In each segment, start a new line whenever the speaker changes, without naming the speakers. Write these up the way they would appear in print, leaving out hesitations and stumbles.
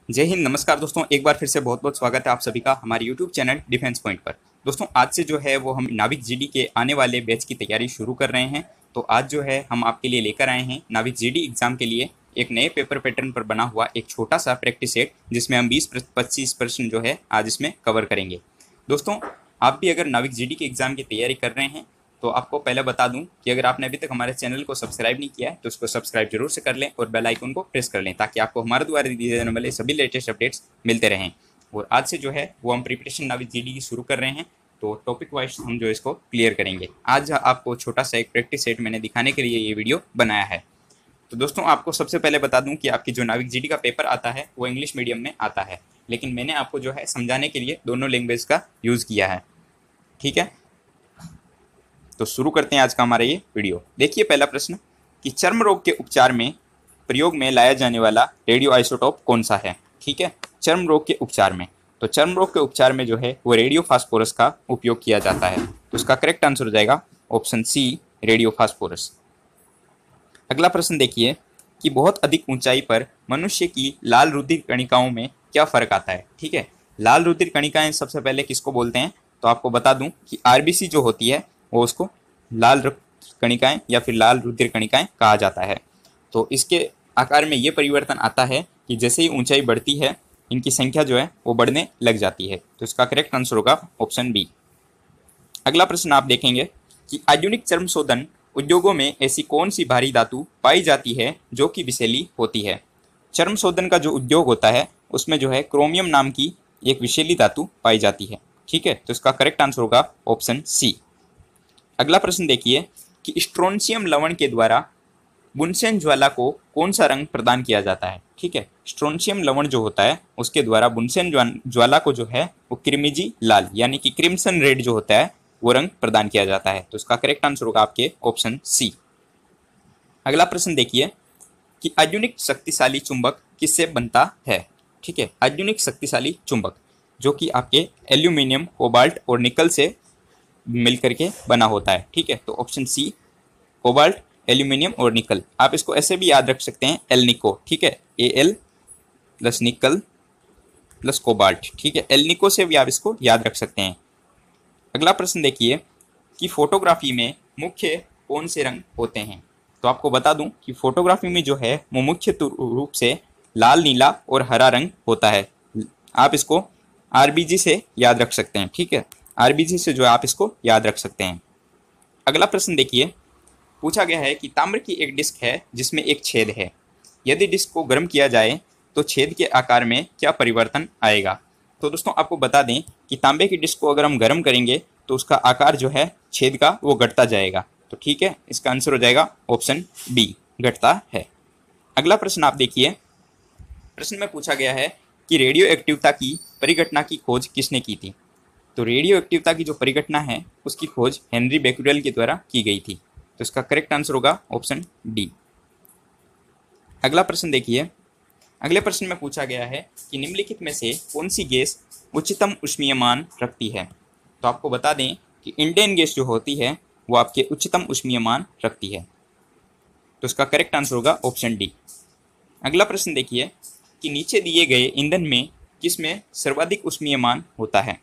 जय हिंद, नमस्कार दोस्तों। एक बार फिर से बहुत बहुत स्वागत है आप सभी का हमारे यूट्यूब चैनल डिफेंस पॉइंट पर। दोस्तों आज से जो है वो हम नाविक जीडी के आने वाले बैच की तैयारी शुरू कर रहे हैं। तो आज जो है हम आपके लिए लेकर आए हैं नाविक जीडी एग्जाम के लिए एक नए पेपर पैटर्न पर बना हुआ एक छोटा सा प्रैक्टिस सेट, जिसमें हम 20-25% जो है आज इसमें कवर करेंगे। दोस्तों आप भी अगर नाविक जीडी के एग्जाम की तैयारी कर रहे हैं तो आपको पहले बता दूं कि अगर आपने अभी तक हमारे चैनल को सब्सक्राइब नहीं किया है तो उसको सब्सक्राइब जरूर से कर लें और बेल आइकन को प्रेस कर लें, ताकि आपको हमारे द्वारा दिए जाने वाले सभी लेटेस्ट अपडेट्स मिलते रहें। और आज से जो है वो हम प्रिपरेशन नाविक जीडी की शुरू कर रहे हैं, तो टॉपिक वाइज हम जो इसको क्लियर करेंगे। आज आपको छोटा सा एक प्रैक्टिस सेट मैंने दिखाने के लिए ये वीडियो बनाया है। तो दोस्तों आपको सबसे पहले बता दूं कि आपकी जो नाविक जीडी का पेपर आता है वो इंग्लिश मीडियम में आता है, लेकिन मैंने आपको जो है समझाने के लिए दोनों लैंग्वेज का यूज़ किया है। ठीक है, तो शुरू करते हैं आज का हमारा ये वीडियो। देखिए पहला प्रश्न कि चर्म रोग के उपचार में प्रयोग में लाया जाने वाला रेडियो आइसोटोप कौन सा है। ठीक है, चर्म रोग के उपचार में, तो चर्म रोग के उपचार में जो है वो रेडियो फास्फोरस का उपयोग किया जाता है। तो इसका करेक्ट आंसर हो जाएगा ऑप्शन सी, रेडियो फास्फोरस। अगला प्रश्न देखिए कि बहुत अधिक ऊंचाई पर मनुष्य की लाल रुधिर कणिकाओं में क्या फर्क आता है। ठीक है, लाल रुधिर कणिकाएं सबसे पहले किसको बोलते हैं, तो आपको बता दूं कि आरबीसी जो होती है वो उसको लाल कणिकाएं या फिर लाल रुधिर कणिकाएं कहा जाता है। तो इसके आकार में ये परिवर्तन आता है कि जैसे ही ऊंचाई बढ़ती है इनकी संख्या जो है वो बढ़ने लग जाती है। तो इसका करेक्ट आंसर होगा ऑप्शन बी। अगला प्रश्न आप देखेंगे कि आधुनिक चर्म शोधन उद्योगों में ऐसी कौन सी भारी धातु पाई जाती है जो कि विषैली होती है। चर्म शोधन का जो उद्योग होता है उसमें जो है क्रोमियम नाम की एक विषैली धातु पाई जाती है। ठीक है, तो इसका करेक्ट आंसर होगा ऑप्शन सी। अगला प्रश्न देखिए कि स्ट्रोंशियम लवण के द्वारा बुनसेन ज्वाला को कौन सा रंग प्रदान किया जाता है। ठीक है, स्ट्रोंशियम लवण जो होता है उसके द्वारा बुनसेन ज्वाला को जो है वो क्रिमिजी लाल यानी कि क्रिम्सन रेड जो होता है वो रंग प्रदान किया जाता है। तो इसका करेक्ट आंसर होगा आपके ऑप्शन सी। अगला प्रश्न देखिए कि आधुनिक शक्तिशाली चुंबक किससे बनता है। ठीक है, आधुनिक शक्तिशाली चुंबक जो कि आपके एल्यूमिनियम, कोबाल्ट और निकल से मिलकर के बना होता है। ठीक है, तो ऑप्शन सी, कोबाल्ट, एल्यूमिनियम और निकल। आप इसको ऐसे भी याद रख सकते हैं, एल निको। ठीक है, Al plus nickel plus cobalt. ठीक है, एल निको से भी आप इसको याद रख सकते हैं। अगला प्रश्न देखिए कि फोटोग्राफी में मुख्य कौन से रंग होते हैं। तो आपको बता दूं कि फोटोग्राफी में जो है वो मुख्य रूप से लाल, नीला और हरा रंग होता है। आप इसको आरबीजी से याद रख सकते हैं। ठीक है, आरबीजी से जो है आप इसको याद रख सकते हैं। अगला प्रश्न देखिए, पूछा गया है कि ताम्र की एक डिस्क है जिसमें एक छेद है। यदि डिस्क को गर्म किया जाए तो छेद के आकार में क्या परिवर्तन आएगा। तो दोस्तों आपको बता दें कि तांबे की डिस्क को अगर हम गर्म करेंगे तो उसका आकार जो है छेद का वो घटता जाएगा। तो ठीक है, इसका आंसर हो जाएगा ऑप्शन बी, घटता है। अगला प्रश्न आप देखिए, प्रश्न में पूछा गया है कि रेडियो एक्टिवता की परिघटना की खोज किसने की थी। तो रेडियो एक्टिवता की जो परिघटना है उसकी खोज हेनरी बेक्यूरेल के द्वारा की गई थी। तो इसका करेक्ट आंसर होगा ऑप्शन डी। अगला प्रश्न देखिए, अगले प्रश्न में पूछा गया है कि निम्नलिखित में से कौन सी गैस उच्चतम ऊष्मीयमान रखती है। तो आपको बता दें कि इंडियन गैस जो होती है वो आपके उच्चतम ऊष्मीयमान रखती है। तो इसका करेक्ट आंसर होगा ऑप्शन डी। अगला प्रश्न देखिए कि नीचे दिए गए ईंधन में किसमें सर्वाधिक ऊष्मीयमान होता है।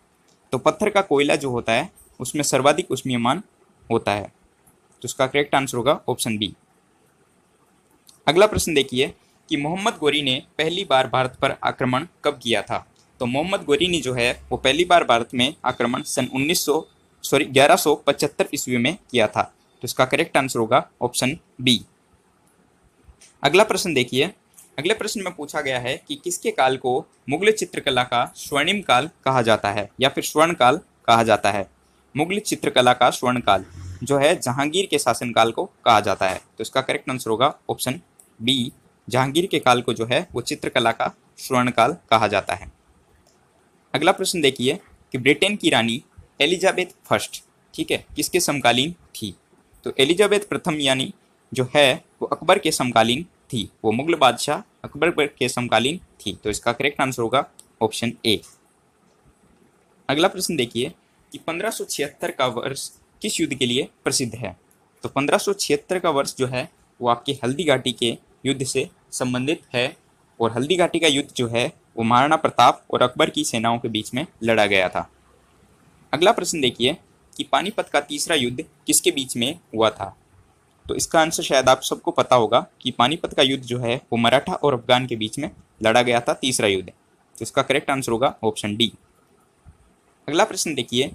तो पत्थर का कोयला जो होता है उसमें सर्वाधिक ऊष्मीयमान होता है। तो इसका करेक्ट आंसर होगा ऑप्शन बी। अगला प्रश्न देखिए कि मोहम्मद गोरी ने पहली बार भारत पर आक्रमण कब किया था। तो मोहम्मद गोरी ने जो है वो पहली बार भारत में आक्रमण सन 1175 ईस्वी में किया था। तो इसका करेक्ट आंसर होगा ऑप्शन बी। अगला प्रश्न देखिए, अगले प्रश्न में पूछा गया है कि किसके काल को मुगल चित्रकला का स्वर्णिम काल कहा जाता है या फिर स्वर्ण काल कहा जाता है। मुगल चित्रकला का स्वर्ण काल जो है जहांगीर के शासनकाल को कहा जाता है। तो इसका करेक्ट आंसर होगा ऑप्शन बी, जहांगीर के काल को जो है वो चित्रकला का स्वर्ण काल कहा जाता है। अगला प्रश्न देखिए कि ब्रिटेन की रानी एलिजाबेथ फर्स्ट, ठीक है, किसके समकालीन थी। तो एलिजाबेथ प्रथम यानी जो है वो अकबर के समकालीन थी, वो मुगल बादशाह अकबर के समकालीन थी। तो इसका करेक्ट आंसर होगा ऑप्शन ए। अगला प्रश्न देखिए कि 1576 का वर्ष किस युद्ध के लिए प्रसिद्ध है। तो 1576 का वर्ष जो है वो आपकी हल्दी घाटी के युद्ध से संबंधित है और हल्दी घाटी का युद्ध जो है वो महाराणा प्रताप और अकबर की सेनाओं के बीच में लड़ा गया था। अगला प्रश्न देखिए कि पानीपत का तीसरा युद्ध किसके बीच में हुआ था। तो इसका आंसर शायद आप सबको पता होगा कि पानीपत का युद्ध जो है वो मराठा और अफगान के बीच में लड़ा गया था, तीसरा युद्ध। तो इसका करेक्ट आंसर होगा ऑप्शन डी। अगला प्रश्न देखिए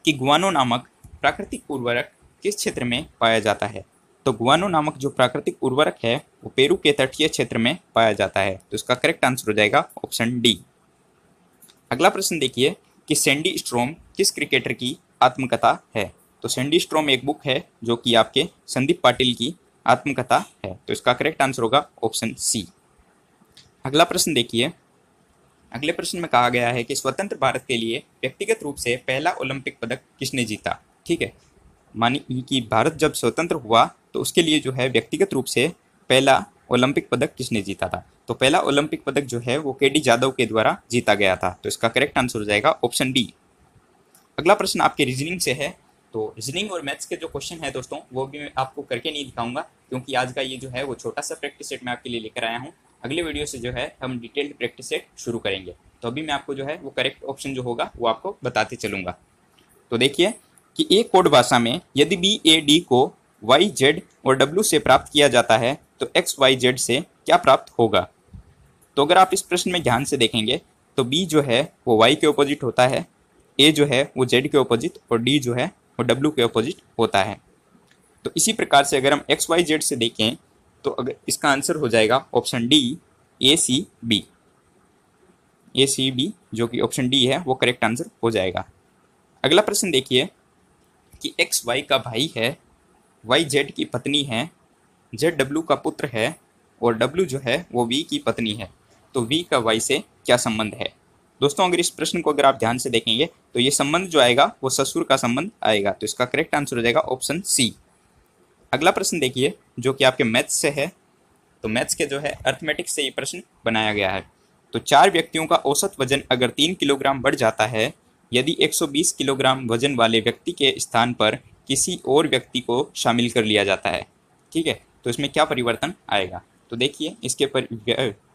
कि गुआनो नामक प्राकृतिक उर्वरक किस क्षेत्र में पाया जाता है। तो गुआनो नामक जो प्राकृतिक उर्वरक है वो पेरू के तटीय क्षेत्र में पाया जाता है। तो इसका करेक्ट आंसर हो जाएगा ऑप्शन डी। अगला प्रश्न देखिए कि सैंडी स्ट्रोम किस क्रिकेटर की आत्मकथा है। तो सैंडी स्ट्रोम एक बुक है जो कि आपके संदीप पाटिल की आत्मकथा है। तो इसका करेक्ट आंसर होगा ऑप्शन सी। अगला प्रश्न देखिए, अगले प्रश्न में कहा गया है कि स्वतंत्र भारत के लिए व्यक्तिगत रूप से पहला ओलंपिक पदक किसने जीता। ठीक है, मानिए कि भारत जब स्वतंत्र हुआ तो उसके लिए जो है व्यक्तिगत रूप से पहला ओलंपिक पदक किसने जीता था। तो पहला ओलंपिक पदक जो है वो केडी जादव के द्वारा जीता गया था। तो इसका करेक्ट आंसर हो जाएगा ऑप्शन डी। अगला प्रश्न आपके रीजनिंग से है। तो रीजनिंग और मैथ्स के जो क्वेश्चन है दोस्तों वो भी मैं आपको करके नहीं दिखाऊंगा, क्योंकि आज का ये जो है वो छोटा सा प्रैक्टिस सेट मैं आपके लिए लेकर आया हूँ। अगले वीडियो से जो है हम डिटेल्ड प्रैक्टिस सेट शुरू करेंगे। तो अभी मैं आपको जो है वो करेक्ट ऑप्शन जो होगा वो आपको बताते चलूंगा। तो देखिए कि एक कोड भाषा में यदि बी ए डी को वाई जेड और डब्ल्यू से प्राप्त किया जाता है तो एक्स वाई जेड से क्या प्राप्त होगा। तो अगर आप इस प्रश्न में ध्यान से देखेंगे तो बी जो है वो वाई के ऑपोजिट होता है, ए जो है वो जेड के ऑपोजिट और डी जो है वो डब्ल्यू के ऑपोजिट होता है। तो इसी प्रकार से अगर हम एक्स वाई जेड से देखें तो अगर इसका आंसर हो जाएगा option D A C B. A C B जो कि ऑप्शन डी है वो करेक्ट आंसर हो जाएगा। अगला प्रश्न देखिए कि एक्स वाई का भाई है, वाई जेड की पत्नी है, जेड डब्ल्यू का पुत्र है और डब्ल्यू जो है वो वी की पत्नी है। तो वी का वाई से क्या संबंध है। दोस्तों अगर इस प्रश्न को अगर आप ध्यान से देखेंगे तो ये संबंध जो आएगा वो ससुर का संबंध आएगा। तो इसका करेक्ट आंसर हो जाएगा ऑप्शन सी। अगला प्रश्न देखिए जो कि आपके मैथ्स से है। तो मैथ्स के जो है अर्थमेटिक्स से ये प्रश्न बनाया गया है। तो 4 व्यक्तियों का औसत वजन अगर 3 किलोग्राम बढ़ जाता है, यदि 120 किलोग्राम वजन वाले व्यक्ति के स्थान पर किसी और व्यक्ति को शामिल कर लिया जाता है, ठीक है, तो इसमें क्या परिवर्तन आएगा। तो देखिए इसके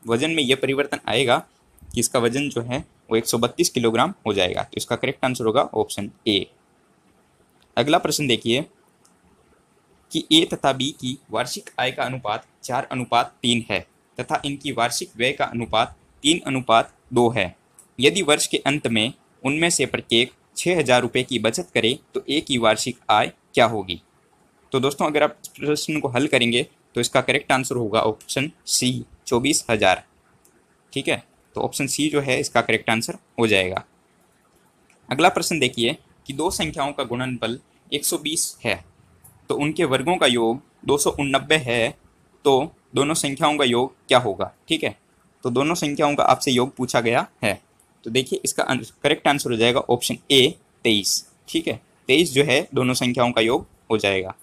वजन में ये परिवर्तन आएगा कि इसका वजन जो है वो 132 किलोग्राम हो जाएगा। तो इसका करेक्ट आंसर होगा ऑप्शन ए। अगला प्रश्न देखिए कि ए तथा बी की वार्षिक आय का अनुपात 4:3 है तथा इनकी वार्षिक व्यय का अनुपात 3:2 है। यदि वर्ष के अंत में उनमें से प्रत्येक 6,000 रुपये की बचत करे तो ए की वार्षिक आय क्या होगी। तो दोस्तों अगर आप प्रश्न को हल करेंगे तो इसका करेक्ट आंसर होगा ऑप्शन सी 24,000। ठीक है, तो ऑप्शन सी जो है इसका करेक्ट आंसर हो जाएगा। अगला प्रश्न देखिए कि दो संख्याओं का गुणनफल 120 है तो उनके वर्गों का योग 289 है, तो दोनों संख्याओं का योग क्या होगा। ठीक है, तो दोनों संख्याओं का आपसे योग पूछा गया है। तो देखिए इसका करेक्ट आंसर हो जाएगा ऑप्शन ए 23। ठीक है, 23 जो है दोनों संख्याओं का योग हो जाएगा।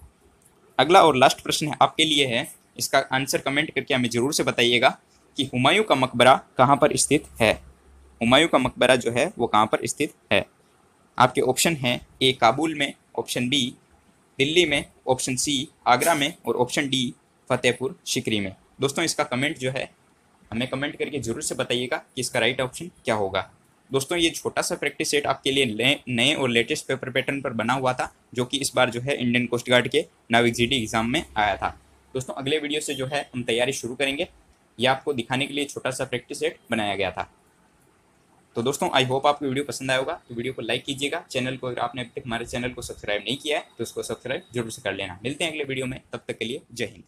अगला और लास्ट प्रश्न है आपके लिए है, इसका आंसर कमेंट करके हमें ज़रूर से बताइएगा कि हुमायूं का मकबरा कहाँ पर स्थित है। हुमायूं का मकबरा जो है वो कहाँ पर स्थित है। आपके ऑप्शन हैं ए काबुल में, ऑप्शन बी दिल्ली में, ऑप्शन सी आगरा में और ऑप्शन डी फतेहपुर सिकरी में। दोस्तों इसका कमेंट जो है हमें कमेंट करके ज़रूर से बताइएगा कि इसका राइट ऑप्शन क्या होगा। दोस्तों ये छोटा सा प्रैक्टिस सेट आपके लिए नए और लेटेस्ट पेपर पैटर्न पर बना हुआ था, जो कि इस बार जो है इंडियन कोस्ट गार्ड के नाविक जीडी एग्जाम में आया था। दोस्तों अगले वीडियो से जो है हम तैयारी शुरू करेंगे। यह आपको दिखाने के लिए छोटा सा प्रैक्टिस सेट बनाया गया था। तो दोस्तों आई होप आपको वीडियो पसंद आया होगा। तो वीडियो को लाइक कीजिएगा। चैनल को अगर आपने अभी तक हमारे चैनल को सब्सक्राइब नहीं किया है तो उसको सब्सक्राइब जरूर से कर लेना। मिलते हैं अगले वीडियो में, तब तक के लिए जय हिंद।